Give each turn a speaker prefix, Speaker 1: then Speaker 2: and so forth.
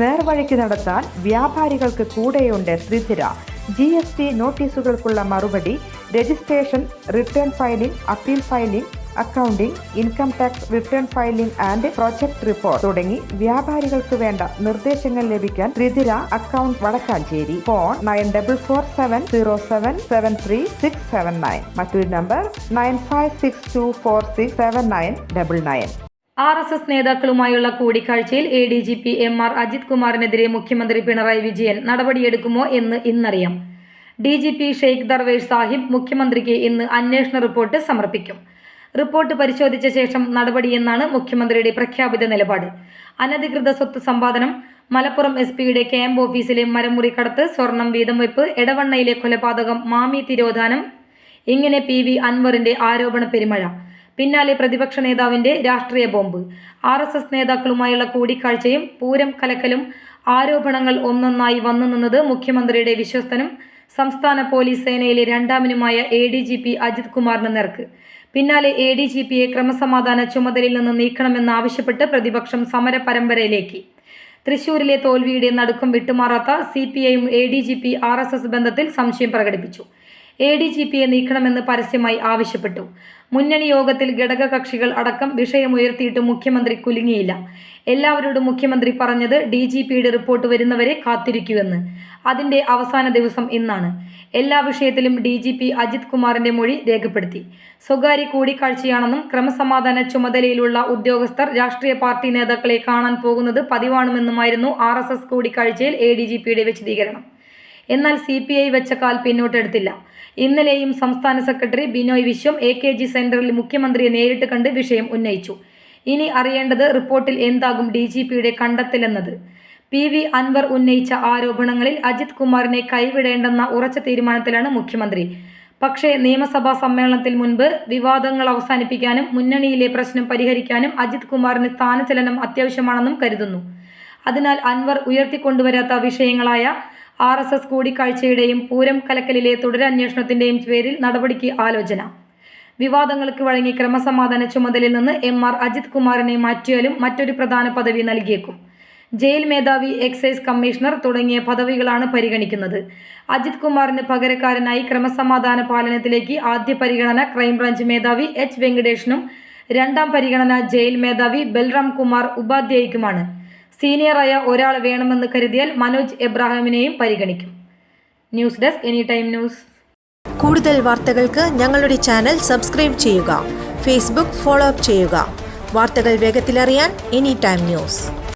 Speaker 1: നേർവഴിക്ക് നടത്താൻ വ്യാപാരികൾക്ക് കൂടെയുണ്ട് ശ്രീധര. GST നോട്ടീസുകൾക്കുള്ള മറുപടി, registration, return filing, appeal filing, accounting, income tax return filing and project report തുടങ്ങി വ്യാപാരികൾക്ക് വേണ്ട നിർദ്ദേശങ്ങൾ ലഭിക്കാൻ ശ്രീധര അക്കൗണ്ട് വടക്കാഞ്ചേരി. ഫോൺ 9447077369. മറ്റൊരു നമ്പർ 9562467999.
Speaker 2: RSS നേതാക്കളുമായുള്ള കൂടിക്കാഴ്ചയിൽ ADGP MR അജിത് കുമാറിനെതിരെ മുഖ്യമന്ത്രി പിണറായി വിജയൻ നടപടിയെടുക്കുമോ എന്ന് ഇന്നറിയാം. DGP ഷെയ്ഖ് ദർവേഷ് സാഹിബ് മുഖ്യമന്ത്രിക്ക് ഇന്ന് അന്വേഷണ റിപ്പോർട്ട് സമർപ്പിക്കും. റിപ്പോർട്ട് പരിശോധിച്ച ശേഷം നടപടിയെന്നാണ് മുഖ്യമന്ത്രിയുടെ പ്രഖ്യാപിത നിലപാട്. അനധികൃത സ്വത്ത് സമ്പാദനം, മലപ്പുറം SP-യുടെ ക്യാമ്പ് ഓഫീസിലെ മരമുറി കടത്ത്, സ്വർണം വീതം വെപ്പ്, എടവണ്ണയിലെ കൊലപാതകം, മാമി തിരോധാനം, ഇങ്ങനെ PV അൻവറിന്റെ ആരോപണ പെരുമഴ. പിന്നാലെ പ്രതിപക്ഷ നേതാവിന്റെ രാഷ്ട്രീയ ബോംബ്. RSS നേതാക്കളുമായുള്ള കൂടിക്കാഴ്ചയും പൂരം കലക്കലും ആരോപണങ്ങൾ ഒന്നൊന്നായി വന്നു നിന്നത് മുഖ്യമന്ത്രിയുടെ വിശ്വസ്തനും സംസ്ഥാന പോലീസ് സേനയിലെ രണ്ടാമനുമായ ADGP അജിത് കുമാറിന് നേർക്ക്. പിന്നാലെ ADGPയെ ക്രമസമാധാന ചുമതലയിൽ നിന്ന് നീക്കണമെന്നാവശ്യപ്പെട്ട് പ്രതിപക്ഷം സമര പരമ്പരയിലേക്ക്. തൃശൂരിലെ തോൽവിയുടെ നടുക്കം വിട്ടുമാറാത്ത CPI-യും ADGP RSS ബന്ധത്തിൽ സംശയം പ്രകടിപ്പിച്ചു. ADGPയെ നീക്കണമെന്ന് പരസ്യമായി ആവശ്യപ്പെട്ടു. മുന്നണി യോഗത്തിൽ ഘടകകക്ഷികൾ അടക്കം വിഷയമുയർത്തിയിട്ട് മുഖ്യമന്ത്രി കുലുങ്ങിയില്ല. എല്ലാവരോടും മുഖ്യമന്ത്രി പറഞ്ഞത് DGPയുടെ റിപ്പോർട്ട് വരുന്നവരെ കാത്തിരിക്കുമെന്ന്. അതിന്റെ അവസാന ദിവസം ഇന്നാണ്. എല്ലാ വിഷയത്തിലും DGP അജിത് കുമാറിന്റെ മൊഴി രേഖപ്പെടുത്തി. സ്വകാര്യ കൂടിക്കാഴ്ചയാണെന്നും ക്രമസമാധാന ചുമതലയിലുള്ള ഉദ്യോഗസ്ഥർ രാഷ്ട്രീയ പാർട്ടി നേതാക്കളെ കാണാൻ പോകുന്നത് പതിവാണെന്നുമായിരുന്നു RSS കൂടിക്കാഴ്ചയിൽ ADGPയുടെ വിശദീകരണം. എന്നാൽ CPI വെച്ച കാൽ പിന്നോട്ടെടുത്തില്ല. ഇന്നലെയും സംസ്ഥാന സെക്രട്ടറി ബിനോയ് വിശ്വം AKG സെന്ററിൽ മുഖ്യമന്ത്രിയെ നേരിട്ട് കണ്ട് വിഷയം ഉന്നയിച്ചു. ഇനി അറിയേണ്ടത് റിപ്പോർട്ടിൽ എന്താകും DGPയുടെ കണ്ടെത്തലെന്നത്. PV അൻവർ ഉന്നയിച്ച ആരോപണങ്ങളിൽ അജിത് കുമാറിനെ കൈവിടേണ്ടെന്ന ഉറച്ച തീരുമാനത്തിലാണ് മുഖ്യമന്ത്രി. പക്ഷേ നിയമസഭാ സമ്മേളനത്തിൽ മുൻപ് വിവാദങ്ങൾ അവസാനിപ്പിക്കാനും മുന്നണിയിലെ പ്രശ്നം പരിഹരിക്കാനും അജിത് കുമാറിന് സ്ഥാനചലനം അത്യാവശ്യമാണെന്നും കരുതുന്നു. അതിനാൽ അൻവർ ഉയർത്തിക്കൊണ്ടുവരാത്ത വിഷയങ്ങളായ RSS കൂടിക്കാഴ്ചയുടെയും പൂരം കലക്കലിലെ തുടരന്വേഷണത്തിന്റെയും പേരിൽ നടപടിക്ക് ആലോചന. വിവാദങ്ങൾക്ക് വഴങ്ങി ക്രമസമാധാന ചുമതലയിൽ നിന്ന് MR അജിത് കുമാറിനെ മാറ്റിയാലും മറ്റൊരു പ്രധാന പദവി നൽകിയേക്കും. ജയിൽ മേധാവി, എക്സൈസ് കമ്മീഷണർ തുടങ്ങിയ പദവികളാണ് പരിഗണിക്കുന്നത്. അജിത് കുമാറിന് പകരക്കാരനായി ക്രമസമാധാന പാലനത്തിലേക്ക് ആദ്യ പരിഗണന ക്രൈംബ്രാഞ്ച് മേധാവി H വെങ്കടേഷിനും രണ്ടാം പരിഗണന ജയിൽ മേധാവി ബൽറാം കുമാർ ഉപാധ്യായയ്ക്കുമാണ്. സീനിയറായ ഒരാൾ വേണമെന്ന് കരുതിയാൽ മനോജ് എബ്രാഹിമിനെയും പരിഗണിക്കും. News desk any time news.
Speaker 3: കൂടുതൽ വാർത്തകൾക്ക് ഞങ്ങളുടെ ചാനൽ സബ്സ്ക്രൈബ് ചെയ്യുക. ഫേസ്ബുക്ക് ഫോളോ അപ്പ് ചെയ്യുക. വാർത്തകൾ വേഗത്തിലറിയാൻ എനി ടൈം ന്യൂസ്.